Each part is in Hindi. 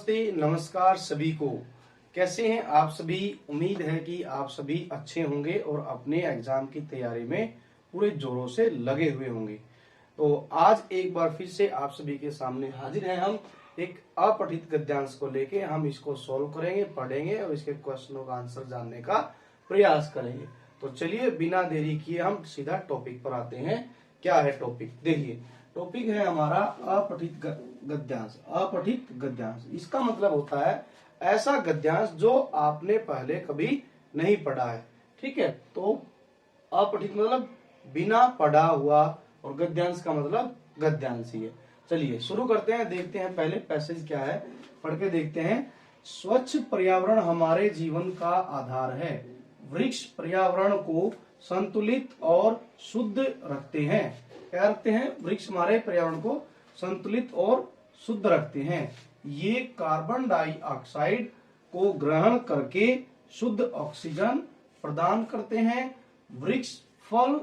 नमस्ते नमस्कार सभी को। कैसे हैं आप सभी। उम्मीद है कि आप सभी अच्छे होंगे और अपने एग्जाम की तैयारी में पूरे जोरों से लगे हुए होंगे। तो आज एक बार फिर से आप सभी के सामने हाजिर हैं हम एक अपठित गद्यांश को लेके। हम इसको सॉल्व करेंगे, पढ़ेंगे और इसके क्वेश्चनों का आंसर जानने का प्रयास करेंगे। तो चलिए बिना देरी किए हम सीधा टॉपिक पर आते हैं। क्या है टॉपिक, देखिए टॉपिक है हमारा अपठित गद्यांश। अपठित गद्यांश इसका मतलब होता है ऐसा गद्यांश जो आपने पहले कभी नहीं पढ़ा है। ठीक है, तो अपठित मतलब बिना पढ़ा हुआ और गद्यांश का मतलब गद्यांश ही है। चलिए शुरू करते हैं, देखते हैं पहले पैसेज क्या है, पढ़ के देखते हैं। स्वच्छ पर्यावरण हमारे जीवन का आधार है। वृक्ष पर्यावरण को संतुलित और शुद्ध रखते हैं। क्या रखते हैं? वृक्ष हमारे पर्यावरण को संतुलित और शुद्ध रखते हैं। ये कार्बन डाइऑक्साइड को ग्रहण करके शुद्ध ऑक्सीजन प्रदान करते हैं। वृक्ष फल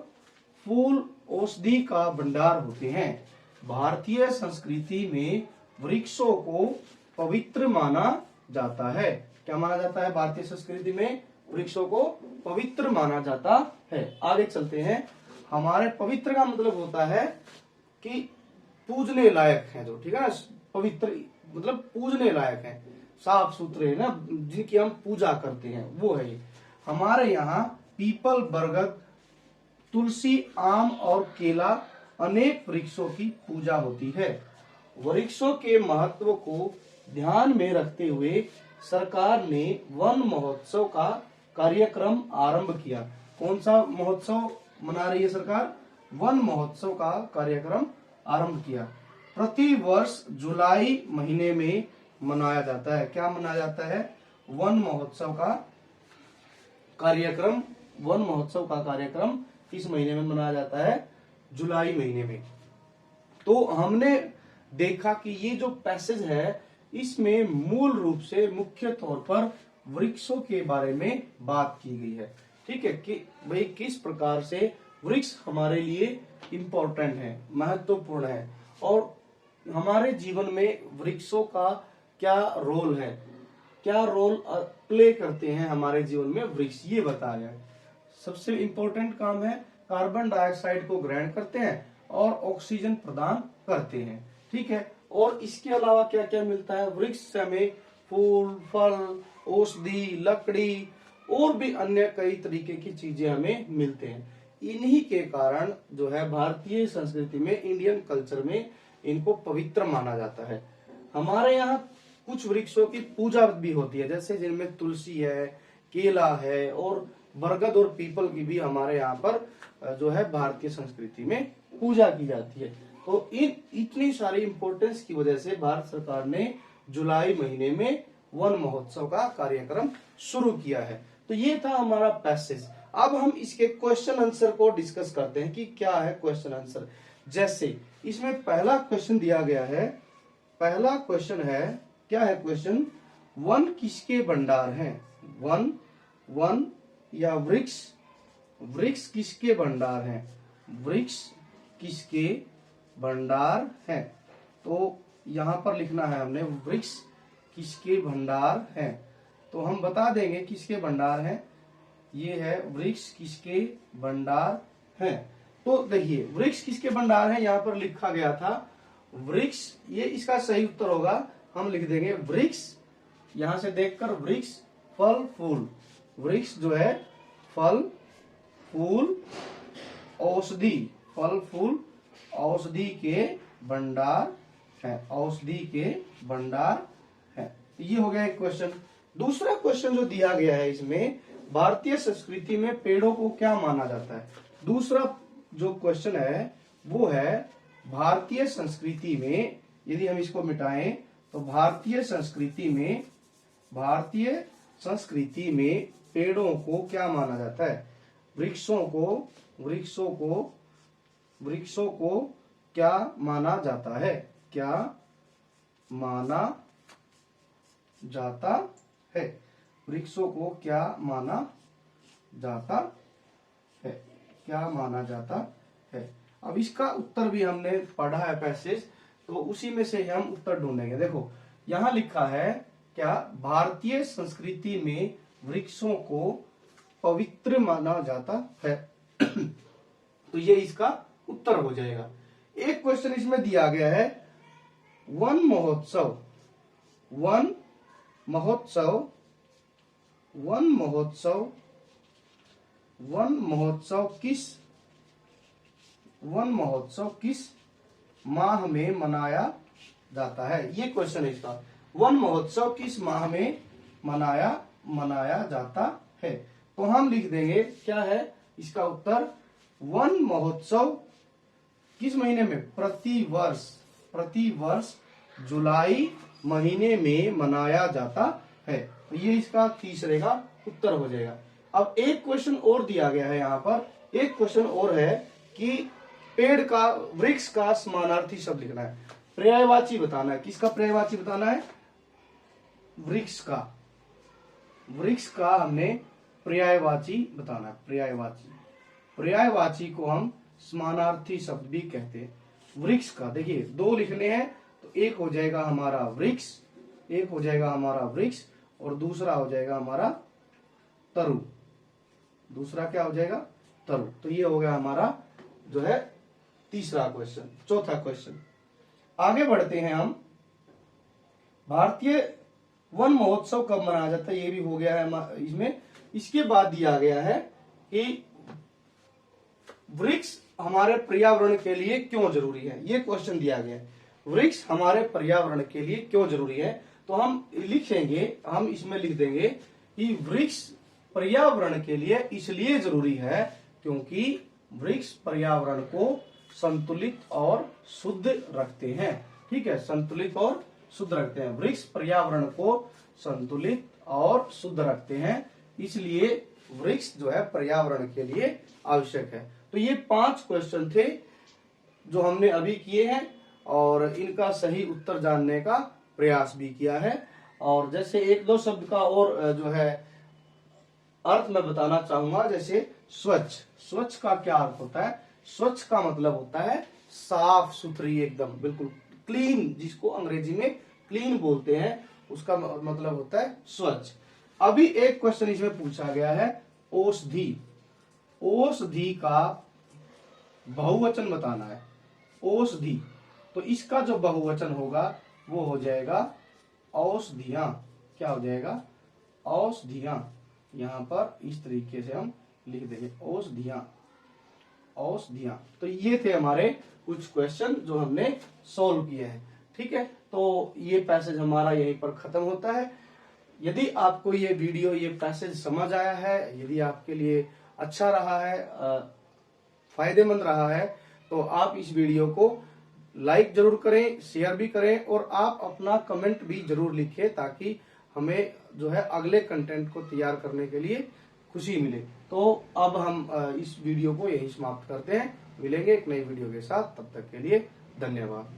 फूल औषधि का भंडार होते हैं। भारतीय संस्कृति में वृक्षों को पवित्र माना जाता है। क्या माना जाता है? भारतीय संस्कृति में वृक्षों को पवित्र माना जाता है। आगे चलते हैं। हमारे पवित्र का मतलब होता है कि पूजने लायक है जो, ठीक है ना। पवित्र मतलब पूजने लायक है, साफ सुथरे है ना, जिनकी हम पूजा करते हैं वो है ये। हमारे यहाँ पीपल, बरगद, तुलसी, आम और केला अनेक वृक्षों की पूजा होती है। वृक्षों के महत्व को ध्यान में रखते हुए सरकार ने वन महोत्सव का कार्यक्रम आरंभ किया। कौन सा महोत्सव मना रही है सरकार? वन महोत्सव का कार्यक्रम आरंभ किया। प्रति वर्ष जुलाई महीने में मनाया जाता है। क्या मनाया जाता है? वन महोत्सव का कार्यक्रम। वन महोत्सव का कार्यक्रम किस महीने में मनाया जाता है? जुलाई महीने में। तो हमने देखा कि ये जो पैसेज है इसमें मूल रूप से मुख्य तौर पर वृक्षों के बारे में बात की गई है। ठीक है, कि भाई किस प्रकार से वृक्ष हमारे लिए इम्पोर्टेंट है, महत्वपूर्ण है, और हमारे जीवन में वृक्षों का क्या रोल है, क्या रोल प्ले करते हैं हमारे जीवन में वृक्ष, ये बताया है। सबसे इम्पोर्टेंट काम है, कार्बन डाइऑक्साइड को ग्रहण करते हैं और ऑक्सीजन प्रदान करते हैं। ठीक है, और इसके अलावा क्या क्या मिलता है? वृक्ष से हमें फूल, फल, औषधि, लकड़ी और भी अन्य कई तरीके की चीजें हमें मिलते हैं। इन्हीं के कारण जो है भारतीय संस्कृति में, इंडियन कल्चर में इनको पवित्र माना जाता है। हमारे यहाँ कुछ वृक्षों की पूजा भी होती है, जैसे जिनमें तुलसी है, केला है और बरगद और पीपल की भी हमारे यहाँ पर जो है भारतीय संस्कृति में पूजा की जाती है। तो इतनी सारी इंपॉर्टेंस की वजह से भारत सरकार ने जुलाई महीने में वन महोत्सव का कार्यक्रम शुरू किया है। तो ये था हमारा पैसेज। अब हम इसके क्वेश्चन आंसर को डिस्कस करते हैं कि क्या है क्वेश्चन आंसर। जैसे इसमें पहला क्वेश्चन दिया गया है। पहला क्वेश्चन है, क्या है क्वेश्चन? वन किसके भंडार हैं? वन या वृक्ष, वृक्ष किसके भंडार हैं? वृक्ष किसके भंडार हैं? तो यहां पर लिखना है हमने, वृक्ष किसके भंडार हैं। तो हम बता देंगे किसके भंडार हैं। ये है वृक्ष किसके भंडार हैं। तो देखिए वृक्ष किसके भंडार हैं यहाँ पर लिखा गया था वृक्ष, ये इसका सही उत्तर होगा। हम लिख देंगे वृक्ष, यहां से देखकर वृक्ष फल फूल, वृक्ष जो है फल फूल औषधि, फल फूल औषधि के भंडार है, औषधि के भंडार है। ये हो गया एक क्वेश्चन। दूसरा क्वेश्चन जो दिया गया है इसमें, भारतीय संस्कृति में पेड़ों को क्या माना जाता है। दूसरा जो क्वेश्चन है वो है भारतीय संस्कृति में, यदि हम इसको मिटाएं तो भारतीय संस्कृति में पेड़ों को क्या माना जाता है? वृक्षों को क्या माना जाता है? क्या माना जाता है? वृक्षों को क्या माना जाता है? क्या माना जाता है? अब इसका उत्तर भी हमने पढ़ा है पैसेज, तो उसी में से हम उत्तर ढूंढेंगे। देखो यहां लिखा है क्या, भारतीय संस्कृति में वृक्षों को पवित्र माना जाता है। तो ये इसका उत्तर हो जाएगा। एक क्वेश्चन इसमें दिया गया है, वन महोत्सव, वन महोत्सव, वन महोत्सव, वन महोत्सव किस, वन महोत्सव किस माह में मनाया जाता है। ये क्वेश्चन है इसका, वन महोत्सव किस माह में मनाया जाता है। तो हम लिख देंगे क्या है इसका उत्तर, वन महोत्सव किस महीने में, प्रतिवर्ष जुलाई महीने में मनाया जाता है। तो ये इसका तीसरे का उत्तर हो जाएगा। अब एक क्वेश्चन और दिया गया है यहाँ पर, एक क्वेश्चन और है कि पेड़ का, वृक्ष का समानार्थी शब्द लिखना है, पर्यायवाची बताना है। किसका पर्यायवाची बताना है, वृक्ष का, वृक्ष का हमने पर्यायवाची बताना है। पर्यायवाची, पर्यायवाची को हम समानार्थी शब्द भी कहते हैं। वृक्ष का देखिए दो लिखने हैं, तो एक हो जाएगा हमारा वृक्ष, एक हो जाएगा हमारा वृक्ष और दूसरा हो जाएगा हमारा तरु। दूसरा क्या हो जाएगा, तरु। तो ये हो गया हमारा जो है तीसरा क्वेश्चन। चौथा क्वेश्चन, आगे बढ़ते हैं हम। भारतीय वन महोत्सव कब मनाया जाता है, ये भी हो गया है इसमें। इसके बाद दिया गया है कि वृक्ष हमारे पर्यावरण के लिए क्यों जरूरी है। ये क्वेश्चन दिया गया है, वृक्ष हमारे पर्यावरण के लिए क्यों जरूरी है। तो हम लिखेंगे, हम इसमें लिख देंगे कि वृक्ष पर्यावरण के लिए इसलिए जरूरी है क्योंकि वृक्ष पर्यावरण को संतुलित और शुद्ध रखते हैं। ठीक है, संतुलित और शुद्ध रखते हैं। वृक्ष पर्यावरण को संतुलित और शुद्ध रखते हैं, इसलिए वृक्ष जो है पर्यावरण के लिए आवश्यक है। तो ये 5 क्वेश्चन थे जो हमने अभी किए हैं और इनका सही उत्तर जानने का प्रयास भी किया है। और जैसे एक दो शब्द का और जो है अर्थ मैं बताना चाहूंगा, जैसे स्वच्छ, स्वच्छ का क्या अर्थ होता है। स्वच्छ का मतलब होता है साफ सुथरी, एकदम बिल्कुल क्लीन, जिसको अंग्रेजी में क्लीन बोलते हैं, उसका मतलब होता है स्वच्छ। अभी एक क्वेश्चन इसमें पूछा गया है, औषधि, औषधि का बहुवचन बताना है। औषधि, तो इसका जो बहुवचन होगा वो हो जाएगा औषधियां। क्या हो जाएगा, औषधियां। यहां पर इस तरीके से हम लिख देंगे औषधियां, औषधियां। तो ये थे हमारे कुछ क्वेश्चन जो हमने सॉल्व किए हैं। ठीक है, तो ये पैसेज हमारा यहीं पर खत्म होता है। यदि आपको ये वीडियो, ये पैसेज समझ आया है, यदि आपके लिए अच्छा रहा है, फायदेमंद रहा है, तो आप इस वीडियो को लाइक जरूर करें, शेयर भी करें और आप अपना कमेंट भी जरूर लिखें, ताकि हमें जो है अगले कंटेंट को तैयार करने के लिए खुशी मिले। तो अब हम इस वीडियो को यही समाप्त करते हैं। मिलेंगे एक नई वीडियो के साथ, तब तक के लिए धन्यवाद।